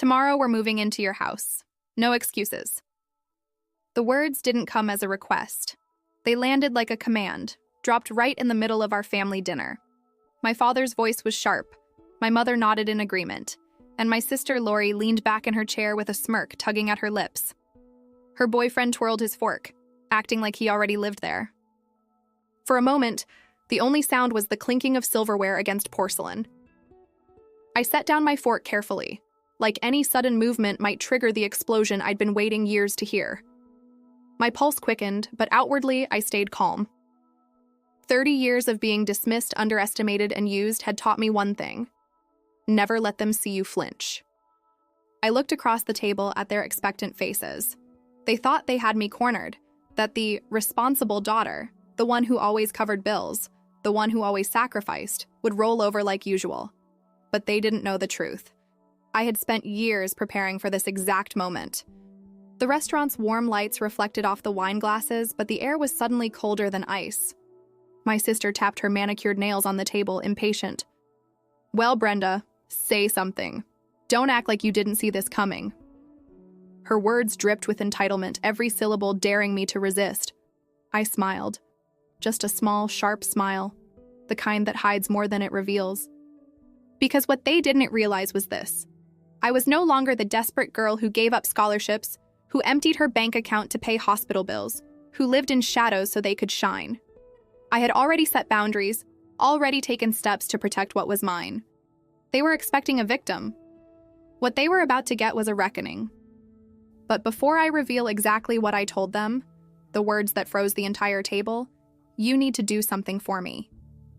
Tomorrow we're moving into your house. No excuses. The words didn't come as a request. They landed like a command, dropped right in the middle of our family dinner. My father's voice was sharp. My mother nodded in agreement, and my sister Lori leaned back in her chair with a smirk tugging at her lips. Her boyfriend twirled his fork, acting like he already lived there. For a moment, the only sound was the clinking of silverware against porcelain. I set down my fork carefully, like any sudden movement might trigger the explosion I'd been waiting years to hear. My pulse quickened, but outwardly I stayed calm. 30 years of being dismissed, underestimated, and used had taught me one thing: never let them see you flinch. I looked across the table at their expectant faces. They thought they had me cornered, that the responsible daughter, the one who always covered bills, the one who always sacrificed, would roll over like usual. But they didn't know the truth. I had spent years preparing for this exact moment. The restaurant's warm lights reflected off the wine glasses, but the air was suddenly colder than ice. My sister tapped her manicured nails on the table, impatient. "Well, Brenda, say something. Don't act like you didn't see this coming." Her words dripped with entitlement, every syllable daring me to resist. I smiled. Just a small, sharp smile, the kind that hides more than it reveals. Because what they didn't realize was this: I was no longer the desperate girl who gave up scholarships, who emptied her bank account to pay hospital bills, who lived in shadows so they could shine. I had already set boundaries, already taken steps to protect what was mine. They were expecting a victim. What they were about to get was a reckoning. But before I reveal exactly what I told them, the words that froze the entire table, you need to do something for me.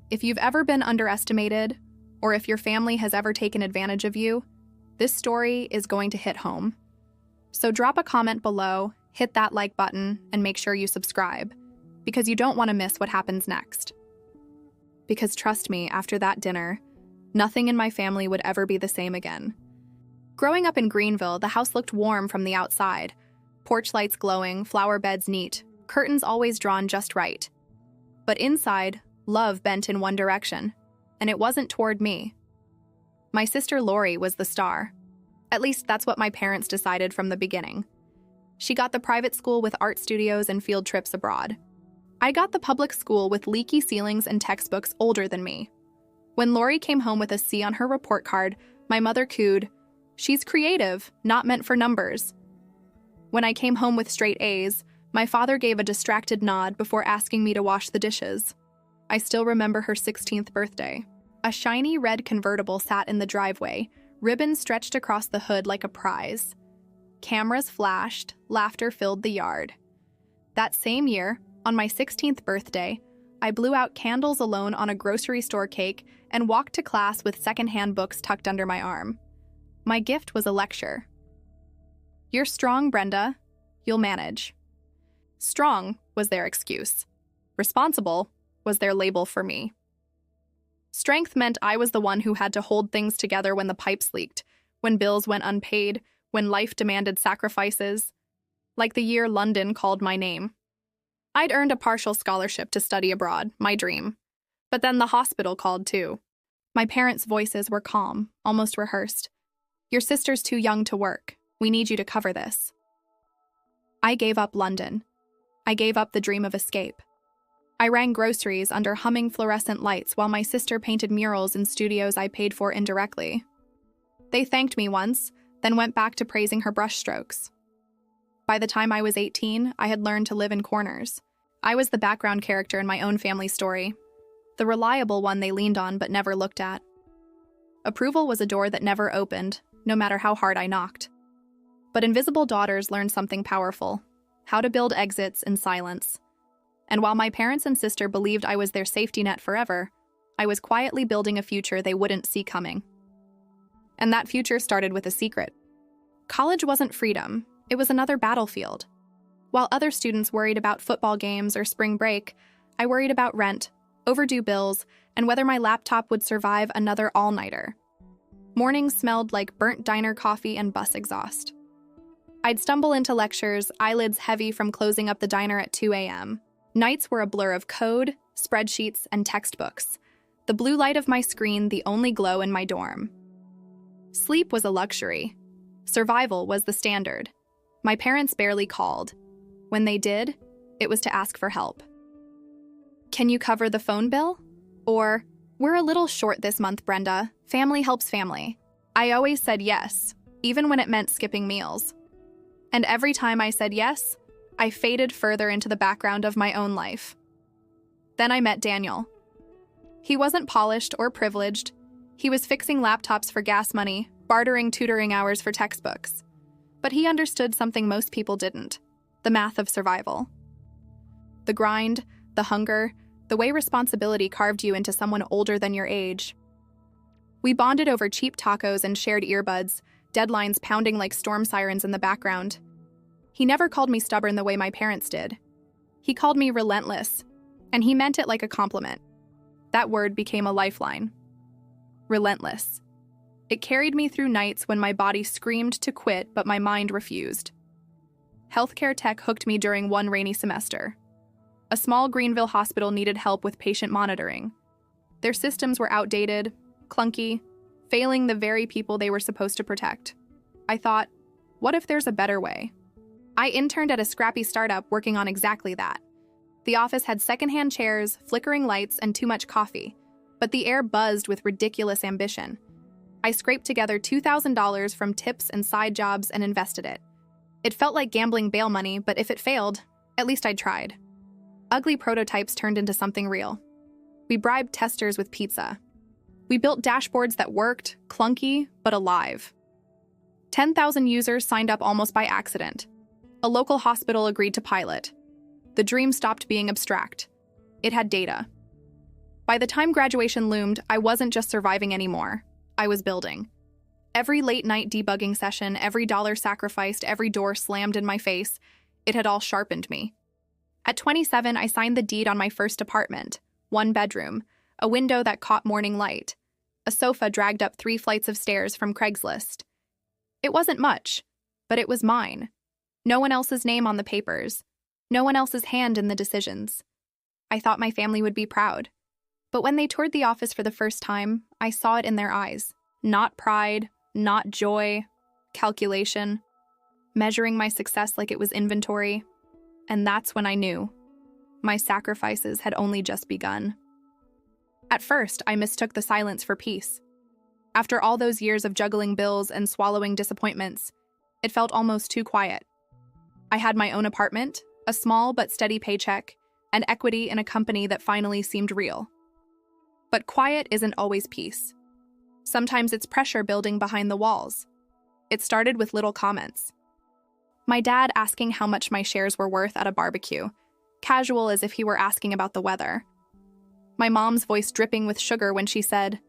If you've ever been underestimated, or if your family has ever taken advantage of you, this story is going to hit home. So drop a comment below, hit that like button, and make sure you subscribe, because you don't want to miss what happens next. Because trust me, after that dinner, nothing in my family would ever be the same again. Growing up in Greenville, the house looked warm from the outside. Porch lights glowing, flower beds neat, curtains always drawn just right. But inside, love bent in one direction, and it wasn't toward me. My sister Lori was the star. At least that's what my parents decided from the beginning. She got the private school with art studios and field trips abroad. I got the public school with leaky ceilings and textbooks older than me. When Lori came home with a C on her report card, my mother cooed, "She's creative, not meant for numbers." When I came home with straight A's, my father gave a distracted nod before asking me to wash the dishes. I still remember her 16th birthday. A shiny red convertible sat in the driveway, ribbons stretched across the hood like a prize. Cameras flashed, laughter filled the yard. That same year, on my 16th birthday, I blew out candles alone on a grocery store cake and walked to class with secondhand books tucked under my arm. My gift was a lecture. "You're strong, Brenda. You'll manage." Strong was their excuse. Responsible was their label for me. Strength meant I was the one who had to hold things together when the pipes leaked, when bills went unpaid, when life demanded sacrifices. Like the year London called my name. I'd earned a partial scholarship to study abroad, my dream. But then the hospital called too. My parents' voices were calm, almost rehearsed. "Your sister's too young to work. We need you to cover this." I gave up London. I gave up the dream of escape. I rang groceries under humming fluorescent lights while my sister painted murals in studios I paid for indirectly. They thanked me once, then went back to praising her brushstrokes. By the time I was 18, I had learned to live in corners. I was the background character in my own family story, the reliable one they leaned on but never looked at. Approval was a door that never opened, no matter how hard I knocked. But invisible daughters learned something powerful: how to build exits in silence. And while my parents and sister believed I was their safety net forever, I was quietly building a future they wouldn't see coming. And that future started with a secret. College wasn't freedom, it was another battlefield. While other students worried about football games or spring break, I worried about rent, overdue bills, and whether my laptop would survive another all-nighter. Mornings smelled like burnt diner coffee and bus exhaust. I'd stumble into lectures, eyelids heavy from closing up the diner at 2 a.m. Nights were a blur of code, spreadsheets, and textbooks. The blue light of my screen the only glow in my dorm. Sleep was a luxury. Survival was the standard. My parents barely called. When they did, it was to ask for help. "Can you cover the phone bill?" Or, "We're a little short this month, Brenda. Family helps family." I always said yes, even when it meant skipping meals. And every time I said yes, I faded further into the background of my own life. Then I met Daniel. He wasn't polished or privileged. He was fixing laptops for gas money, bartering tutoring hours for textbooks. But he understood something most people didn't: the math of survival. The grind, the hunger, the way responsibility carved you into someone older than your age. We bonded over cheap tacos and shared earbuds, deadlines pounding like storm sirens in the background. He never called me stubborn the way my parents did. He called me relentless, and he meant it like a compliment. That word became a lifeline. Relentless. It carried me through nights when my body screamed to quit, but my mind refused. Healthcare tech hooked me during one rainy semester. A small Greenville hospital needed help with patient monitoring. Their systems were outdated, clunky, failing the very people they were supposed to protect. I thought, what if there's a better way? I interned at a scrappy startup working on exactly that. The office had secondhand chairs, flickering lights, and too much coffee, but the air buzzed with ridiculous ambition. I scraped together $2,000 from tips and side jobs and invested it. It felt like gambling bail money, but if it failed, at least I'd tried. Ugly prototypes turned into something real. We bribed testers with pizza. We built dashboards that worked, clunky, but alive. 10,000 users signed up almost by accident. A local hospital agreed to pilot. The dream stopped being abstract. It had data. By the time graduation loomed, I wasn't just surviving anymore. I was building. Every late-night debugging session, every dollar sacrificed, every door slammed in my face, it had all sharpened me. At 27, I signed the deed on my first apartment, 1 bedroom, a window that caught morning light, a sofa dragged up 3 flights of stairs from Craigslist. It wasn't much, but it was mine. No one else's name on the papers. No one else's hand in the decisions. I thought my family would be proud. But when they toured the office for the first time, I saw it in their eyes. Not pride, not joy, calculation, measuring my success like it was inventory. And that's when I knew. My sacrifices had only just begun. At first, I mistook the silence for peace. After all those years of juggling bills and swallowing disappointments, it felt almost too quiet. I had my own apartment, a small but steady paycheck, and equity in a company that finally seemed real. But quiet isn't always peace. Sometimes it's pressure building behind the walls. It started with little comments. My dad asking how much my shares were worth at a barbecue, casual as if he were asking about the weather. My mom's voice dripping with sugar when she said,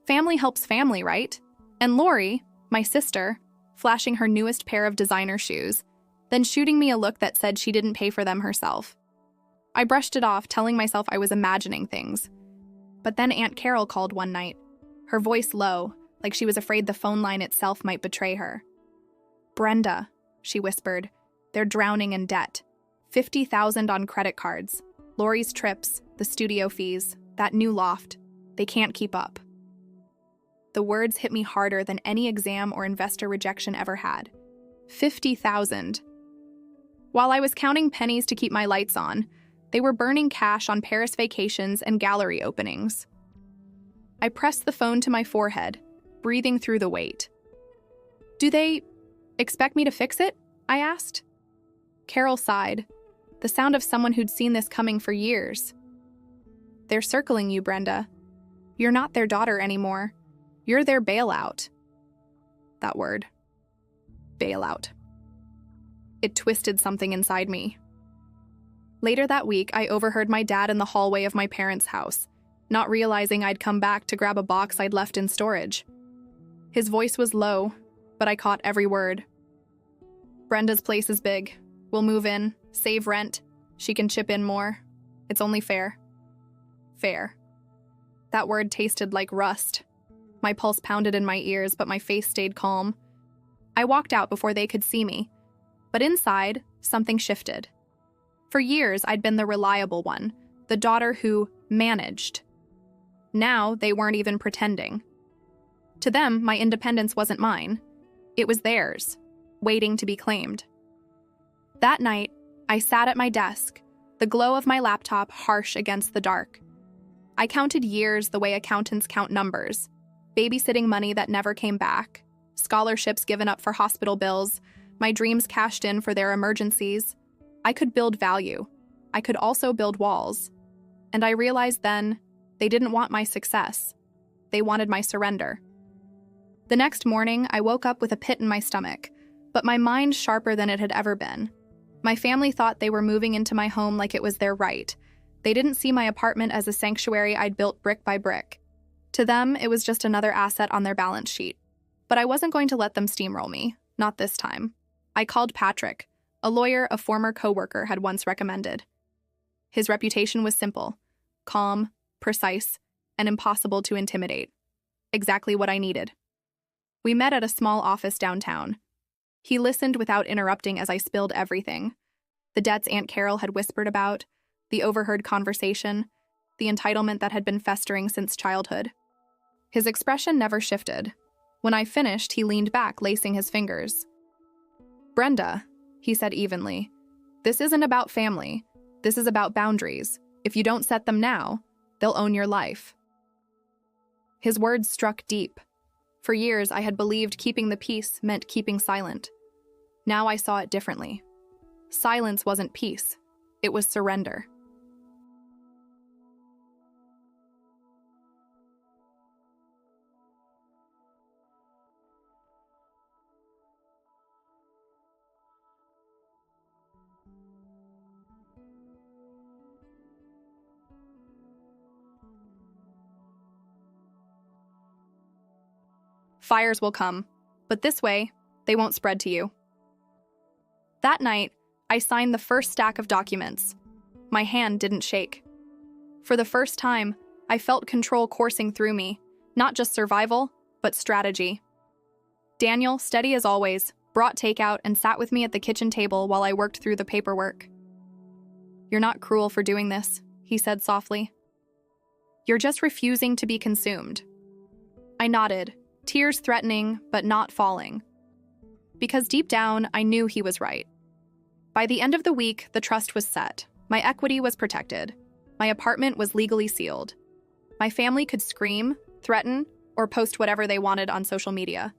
"Family helps family, right?" And Lori, my sister, flashing her newest pair of designer shoes, then shooting me a look that said she didn't pay for them herself. I brushed it off, telling myself I was imagining things. But then Aunt Carol called one night, her voice low, like she was afraid the phone line itself might betray her. "Brenda," she whispered, "they're drowning in debt. 50,000 on credit cards. Lori's trips, the studio fees, that new loft. They can't keep up." The words hit me harder than any exam or investor rejection ever had. 50,000. While I was counting pennies to keep my lights on, they were burning cash on Paris vacations and gallery openings. I pressed the phone to my forehead, breathing through the weight. "Do they expect me to fix it?" I asked. Carol sighed, the sound of someone who'd seen this coming for years. "They're circling you, Brenda. You're not their daughter anymore. You're their bailout." That word. Bailout. It twisted something inside me. Later that week, I overheard my dad in the hallway of my parents' house, not realizing I'd come back to grab a box I'd left in storage. His voice was low, but I caught every word. "Brenda's place is big. We'll move in, save rent. She can chip in more. It's only fair." Fair. That word tasted like rust. My pulse pounded in my ears, but my face stayed calm. I walked out before they could see me, but inside, something shifted. For years, I'd been the reliable one, the daughter who managed. Now, they weren't even pretending. To them, my independence wasn't mine. It was theirs, waiting to be claimed. That night, I sat at my desk, the glow of my laptop harsh against the dark. I counted years the way accountants count numbers, babysitting money that never came back, scholarships given up for hospital bills, my dreams cashed in for their emergencies. I could build value. I could also build walls. And I realized then, they didn't want my success. They wanted my surrender. The next morning, I woke up with a pit in my stomach, but my mind sharper than it had ever been. My family thought they were moving into my home like it was their right. They didn't see my apartment as a sanctuary I'd built brick by brick. To them, it was just another asset on their balance sheet. But I wasn't going to let them steamroll me, not this time. I called Patrick, a lawyer a former coworker had once recommended. His reputation was simple, calm, precise, and impossible to intimidate. Exactly what I needed. We met at a small office downtown. He listened without interrupting as I spilled everything. The debts Aunt Carol had whispered about, the overheard conversation, the entitlement that had been festering since childhood. His expression never shifted. When I finished, he leaned back, lacing his fingers. "Brenda," he said evenly, "this isn't about family. This is about boundaries. If you don't set them now, they'll own your life." His words struck deep. For years, I had believed keeping the peace meant keeping silent. Now I saw it differently. Silence wasn't peace. It was surrender. Fires will come, but this way, they won't spread to you. That night, I signed the first stack of documents. My hand didn't shake. For the first time, I felt control coursing through me, not just survival, but strategy. Daniel, steady as always, brought takeout and sat with me at the kitchen table while I worked through the paperwork. "You're not cruel for doing this," he said softly. "You're just refusing to be consumed." I nodded, tears threatening but not falling. Because deep down, I knew he was right. By the end of the week, the trust was set. My equity was protected. My apartment was legally sealed. My family could scream, threaten, or post whatever they wanted on social media.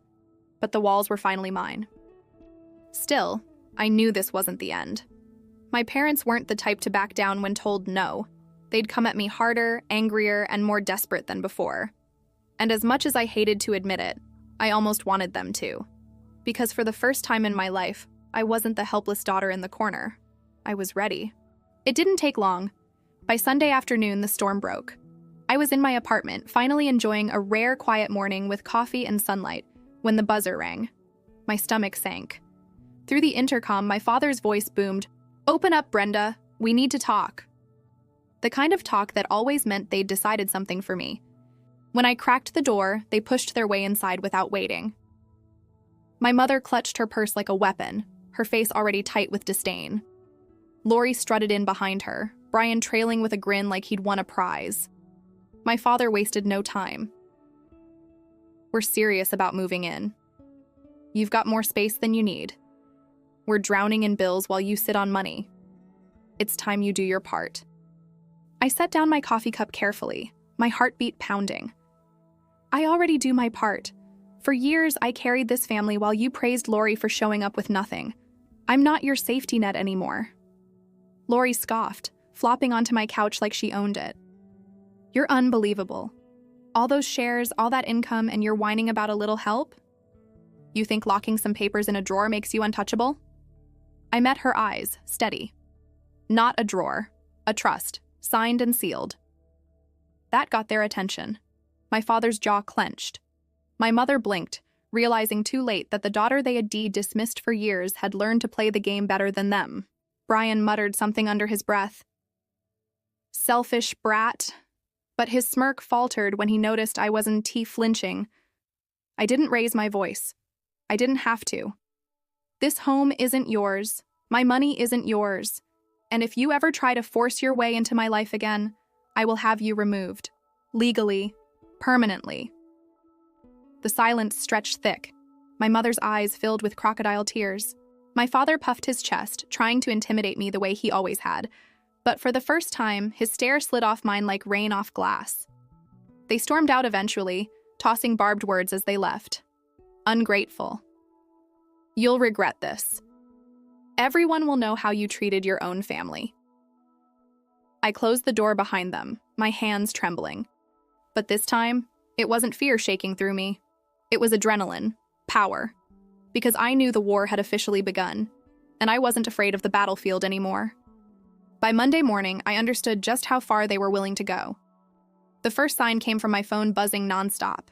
But the walls were finally mine. Still, I knew this wasn't the end. My parents weren't the type to back down when told no. They'd come at me harder, angrier, and more desperate than before. And as much as I hated to admit it, I almost wanted them to. Because for the first time in my life, I wasn't the helpless daughter in the corner. I was ready. It didn't take long. By Sunday afternoon, the storm broke. I was in my apartment, finally enjoying a rare quiet morning with coffee and sunlight, when the buzzer rang. My stomach sank. Through the intercom, my father's voice boomed, "Open up, Brenda. We need to talk." The kind of talk that always meant they'd decided something for me. When I cracked the door, they pushed their way inside without waiting. My mother clutched her purse like a weapon, her face already tight with disdain. Lori strutted in behind her, Brian trailing with a grin like he'd won a prize. My father wasted no time. "We're serious about moving in. You've got more space than you need. We're drowning in bills while you sit on money. It's time you do your part." I set down my coffee cup carefully, my heartbeat pounding. "I already do my part. For years, I carried this family while you praised Lori for showing up with nothing. I'm not your safety net anymore." Lori scoffed, flopping onto my couch like she owned it. "You're unbelievable. All those shares, all that income, and you're whining about a little help? You think locking some papers in a drawer makes you untouchable?" I met her eyes, steady. Not a drawer, a trust, signed and sealed. That got their attention. My father's jaw clenched. My mother blinked, realizing too late that the daughter they had dismissed for years had learned to play the game better than them. Brian muttered something under his breath. "Selfish brat." But his smirk faltered when he noticed I wasn't flinching. I didn't raise my voice. I didn't have to. "This home isn't yours. My money isn't yours. And if you ever try to force your way into my life again, I will have you removed. Legally. Permanently." The silence stretched thick. My mother's eyes filled with crocodile tears. My father puffed his chest, trying to intimidate me the way he always had. But for the first time, his stare slid off mine like rain off glass. They stormed out eventually, tossing barbed words as they left. Ungrateful. You'll regret this. Everyone will know how you treated your own family. I closed the door behind them, my hands trembling. But this time, it wasn't fear shaking through me. It was adrenaline, power. Because I knew the war had officially begun, and I wasn't afraid of the battlefield anymore. By Monday morning, I understood just how far they were willing to go. The first sign came from my phone buzzing nonstop.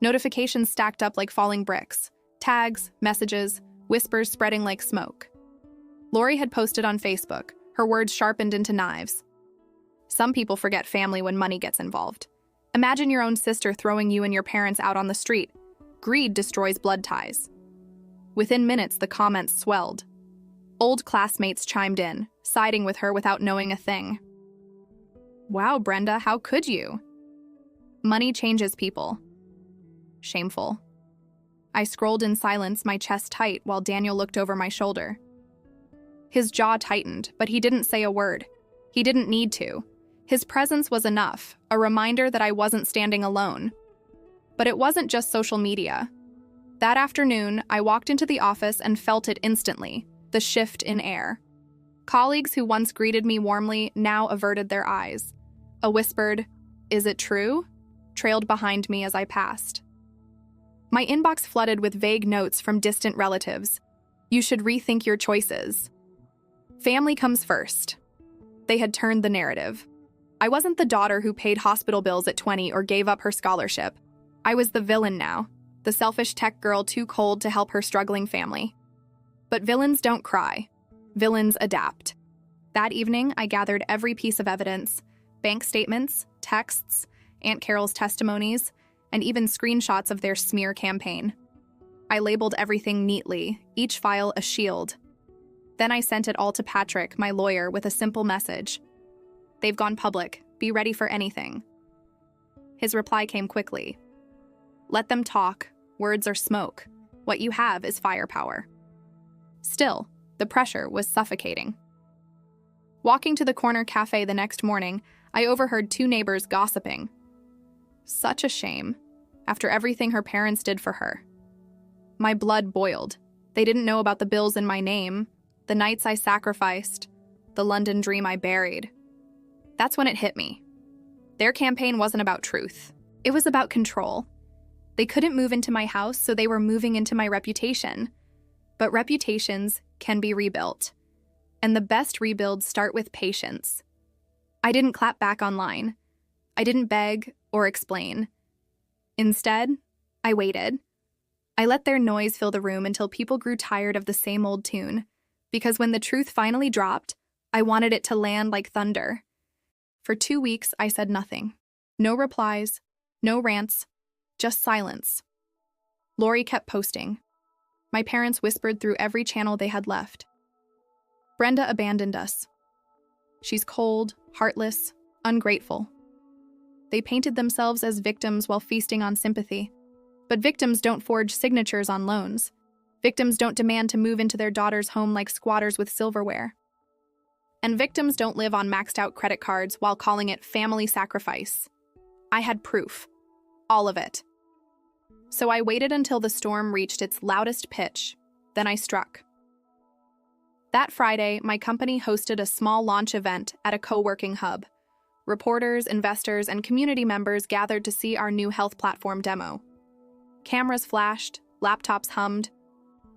Notifications stacked up like falling bricks. Tags, messages, whispers spreading like smoke. Lori had posted on Facebook, her words sharpened into knives. Some people forget family when money gets involved. Imagine your own sister throwing you and your parents out on the street. Greed destroys blood ties. Within minutes, the comments swelled. Old classmates chimed in, siding with her without knowing a thing. Wow, Brenda, how could you? Money changes people. Shameful. I scrolled in silence, my chest tight, while Daniel looked over my shoulder. His jaw tightened, but he didn't say a word. He didn't need to. His presence was enough, a reminder that I wasn't standing alone. But it wasn't just social media. That afternoon, I walked into the office and felt it instantly, the shift in air. Colleagues who once greeted me warmly now averted their eyes. A whispered, "Is it true?" trailed behind me as I passed. My inbox flooded with vague notes from distant relatives. You should rethink your choices. Family comes first. They had turned the narrative. I wasn't the daughter who paid hospital bills at 20 or gave up her scholarship. I was the villain now, the selfish tech girl too cold to help her struggling family. But villains don't cry. Villains adapt. That evening, I gathered every piece of evidence, bank statements, texts, Aunt Carol's testimonies, and even screenshots of their smear campaign. I labeled everything neatly, each file a shield. Then I sent it all to Patrick, my lawyer, with a simple message. They've gone public. Be ready for anything. His reply came quickly. Let them talk. Words are smoke. What you have is firepower. Still, the pressure was suffocating. Walking to the corner cafe the next morning, I overheard two neighbors gossiping. Such a shame, after everything her parents did for her. My blood boiled. They didn't know about the bills in my name, the nights I sacrificed, the London dream I buried. That's when it hit me. Their campaign wasn't about truth. It was about control. They couldn't move into my house, so they were moving into my reputation. But reputations can be rebuilt. And the best rebuilds start with patience. I didn't clap back online. I didn't beg or explain. Instead, I waited. I let their noise fill the room until people grew tired of the same old tune. Because when the truth finally dropped, I wanted it to land like thunder. For 2 weeks, I said nothing. No replies, no rants, just silence. Lori kept posting. My parents whispered through every channel they had left. Brenda abandoned us. She's cold, heartless, ungrateful. They painted themselves as victims while feasting on sympathy. But victims don't forge signatures on loans. Victims don't demand to move into their daughter's home like squatters with silverware. And victims don't live on maxed-out credit cards while calling it family sacrifice. I had proof. All of it. So I waited until the storm reached its loudest pitch. Then I struck. That Friday, my company hosted a small launch event at a co-working hub. Reporters, investors, and community members gathered to see our new health platform demo. Cameras flashed, laptops hummed.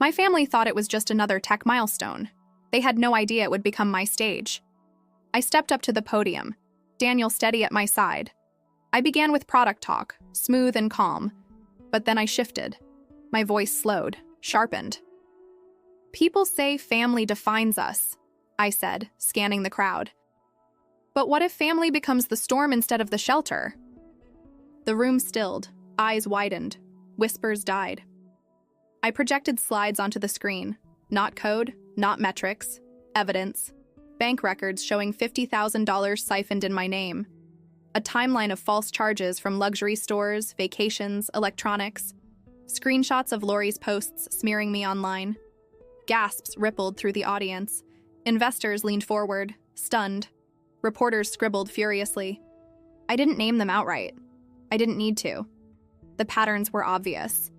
My family thought it was just another tech milestone. They had no idea it would become my stage. I stepped up to the podium, Daniel steady at my side. I began with product talk, smooth and calm, but then I shifted. My voice slowed, sharpened. People say family defines us, I said, scanning the crowd. But what if family becomes the storm instead of the shelter? The room stilled, eyes widened, whispers died. I projected slides onto the screen, not code, not metrics, evidence, bank records showing $50,000 siphoned in my name, a timeline of false charges from luxury stores, vacations, electronics, Screenshots of Lori's posts smearing me online. Gasps rippled through the audience. Investors leaned forward, stunned. Reporters scribbled furiously. I didn't name them outright. I didn't need to. The patterns were obvious.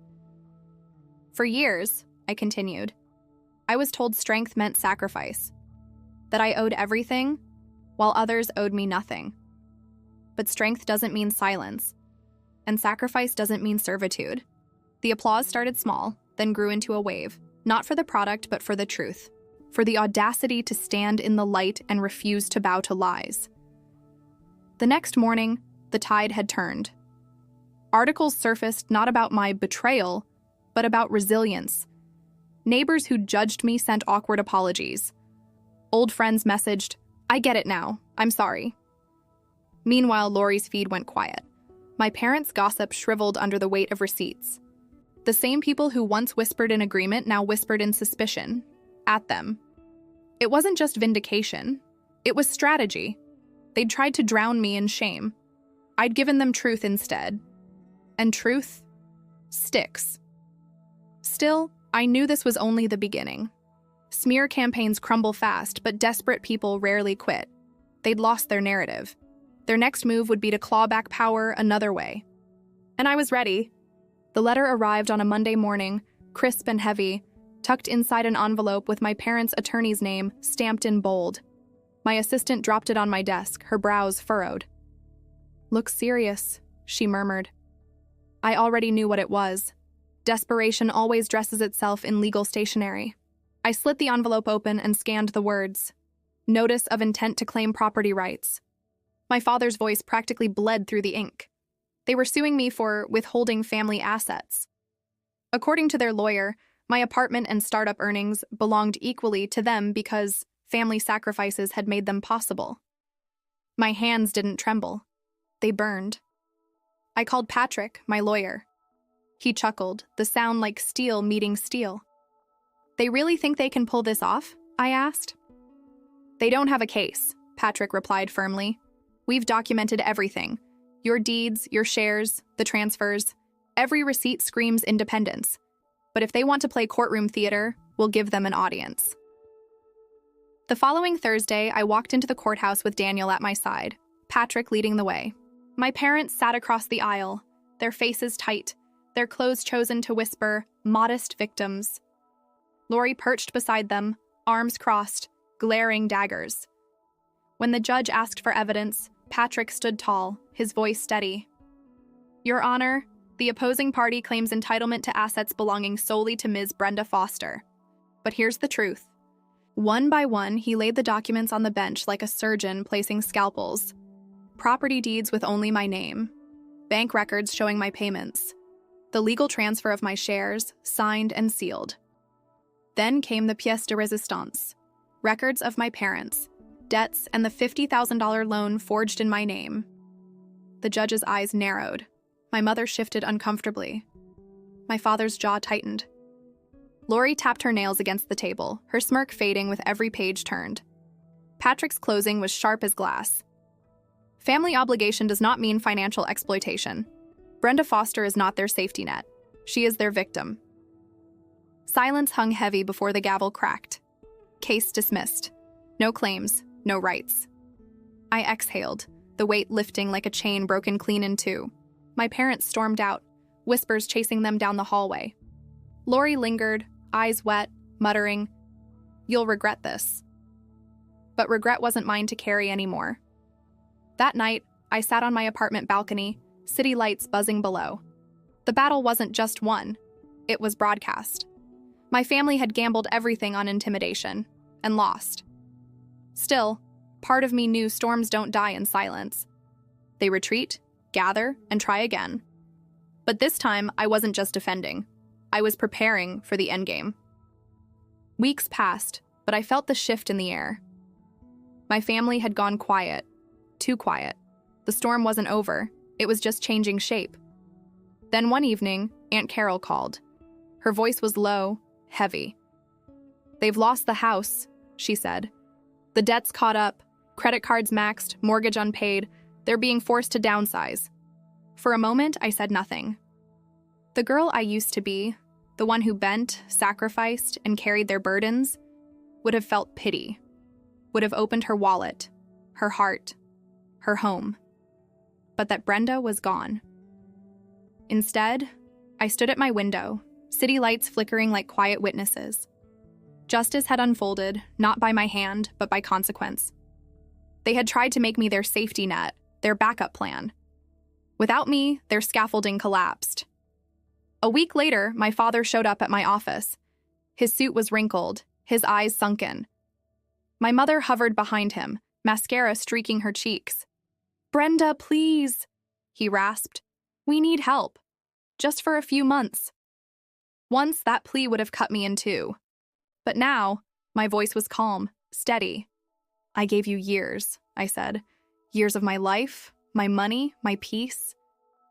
For years, I continued, I was told strength meant sacrifice, that I owed everything, while others owed me nothing. But strength doesn't mean silence, and sacrifice doesn't mean servitude. The applause started small, then grew into a wave, not for the product, but for the truth, for the audacity to stand in the light and refuse to bow to lies. The next morning, the tide had turned. Articles surfaced not about my betrayal, but about resilience. Neighbors who judged me sent awkward apologies. Old friends messaged, I get it now, I'm sorry. Meanwhile, Lori's feed went quiet. My parents' gossip shriveled under the weight of receipts. The same people who once whispered in agreement now whispered in suspicion. At them. It wasn't just vindication. It was strategy. They'd tried to drown me in shame. I'd given them truth instead. And truth sticks. Still, I knew this was only the beginning. Smear campaigns crumble fast, but desperate people rarely quit. They'd lost their narrative. Their next move would be to claw back power another way. And I was ready. The letter arrived on a Monday morning, crisp and heavy, tucked inside an envelope with my parents' attorney's name stamped in bold. My assistant dropped it on my desk, her brows furrowed. Look serious, she murmured. I already knew what it was. Desperation always dresses itself in legal stationery. I slit the envelope open and scanned the words. Notice of intent to claim property rights. My father's voice practically bled through the ink. They were suing me for withholding family assets. According to their lawyer, my apartment and startup earnings belonged equally to them because family sacrifices had made them possible. My hands didn't tremble. They burned. I called Patrick, my lawyer. He chuckled, the sound like steel meeting steel. They really think they can pull this off? I asked. They don't have a case, Patrick replied firmly. We've documented everything. Your deeds, your shares, the transfers. Every receipt screams independence. But if they want to play courtroom theater, we'll give them an audience. The following Thursday, I walked into the courthouse with Daniel at my side, Patrick leading the way. My parents sat across the aisle, their faces tight, their clothes chosen to whisper, modest victims. Lori perched beside them, arms crossed, glaring daggers. When the judge asked for evidence, Patrick stood tall, his voice steady. Your Honor, the opposing party claims entitlement to assets belonging solely to Ms. Brenda Foster. But here's the truth. One by one, he laid the documents on the bench like a surgeon placing scalpels. Property deeds with only my name. Bank records showing my payments. The legal transfer of my shares, signed and sealed. Then came the pièce de résistance. Records of my parents, debts, and the $50,000 loan forged in my name. The judge's eyes narrowed. My mother shifted uncomfortably. My father's jaw tightened. Lori tapped her nails against the table, her smirk fading with every page turned. Patrick's closing was sharp as glass. Family obligation does not mean financial exploitation. Brenda Foster is not their safety net. She is their victim. Silence hung heavy before the gavel cracked. Case dismissed. No claims, no rights. I exhaled, the weight lifting like a chain broken clean in two. My parents stormed out, whispers chasing them down the hallway. Lori lingered, eyes wet, muttering, "You'll regret this." But regret wasn't mine to carry anymore. That night, I sat on my apartment balcony, city lights buzzing below. The battle wasn't just won, it was broadcast. My family had gambled everything on intimidation, and lost. Still, part of me knew storms don't die in silence. They retreat, gather, and try again. But this time, I wasn't just defending. I was preparing for the endgame. Weeks passed, but I felt the shift in the air. My family had gone quiet, too quiet. The storm wasn't over, it was just changing shape. Then one evening, Aunt Carol called. Her voice was low, heavy. "They've lost the house," she said. "The debt's caught up, credit cards maxed, mortgage unpaid. They're being forced to downsize." For a moment, I said nothing. The girl I used to be, the one who bent, sacrificed, and carried their burdens, would have felt pity, would have opened her wallet, her heart, her home. But that Brenda was gone. Instead, I stood at my window, city lights flickering like quiet witnesses. Justice had unfolded, not by my hand, but by consequence. They had tried to make me their safety net, their backup plan. Without me, their scaffolding collapsed. A week later, my father showed up at my office. His suit was wrinkled, his eyes sunken. My mother hovered behind him, mascara streaking her cheeks. "Brenda, please," he rasped. "We need help. Just for a few months." Once, that plea would have cut me in two. But now, my voice was calm, steady. "I gave you years," I said. "Years of my life, my money, my peace.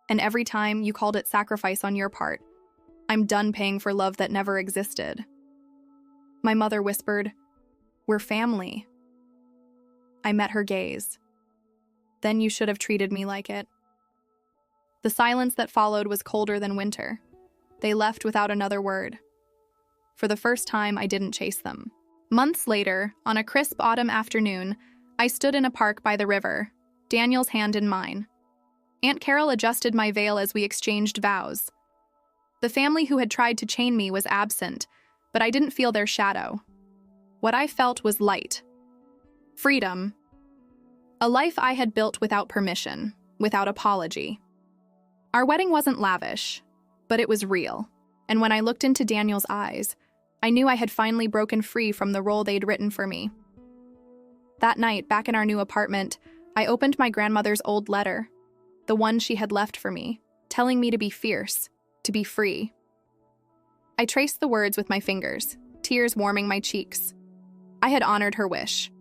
And every time you called it sacrifice on your part, I'm done paying for love that never existed." My mother whispered, "We're family." I met her gaze. "Then you should have treated me like it." The silence that followed was colder than winter. They left without another word. For the first time, I didn't chase them. Months later, on a crisp autumn afternoon, I stood in a park by the river, Daniel's hand in mine. Aunt Carol adjusted my veil as we exchanged vows. The family who had tried to chain me was absent, but I didn't feel their shadow. What I felt was light. Freedom. A life I had built without permission, without apology. Our wedding wasn't lavish, but it was real. And when I looked into Daniel's eyes, I knew I had finally broken free from the role they'd written for me. That night, back in our new apartment, I opened my grandmother's old letter, the one she had left for me, telling me to be fierce, to be free. I traced the words with my fingers, tears warming my cheeks. I had honored her wish.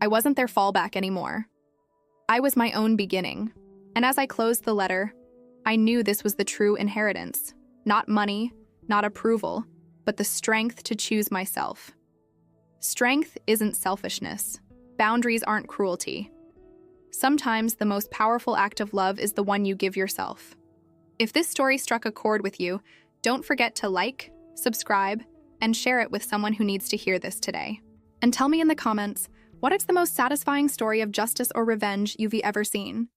I wasn't their fallback anymore. I was my own beginning, and as I closed the letter, I knew this was the true inheritance. Not money, not approval, but the strength to choose myself. Strength isn't selfishness. Boundaries aren't cruelty. Sometimes the most powerful act of love is the one you give yourself. If this story struck a chord with you, don't forget to like, subscribe, and share it with someone who needs to hear this today. And tell me in the comments, what is the most satisfying story of justice or revenge you've ever seen?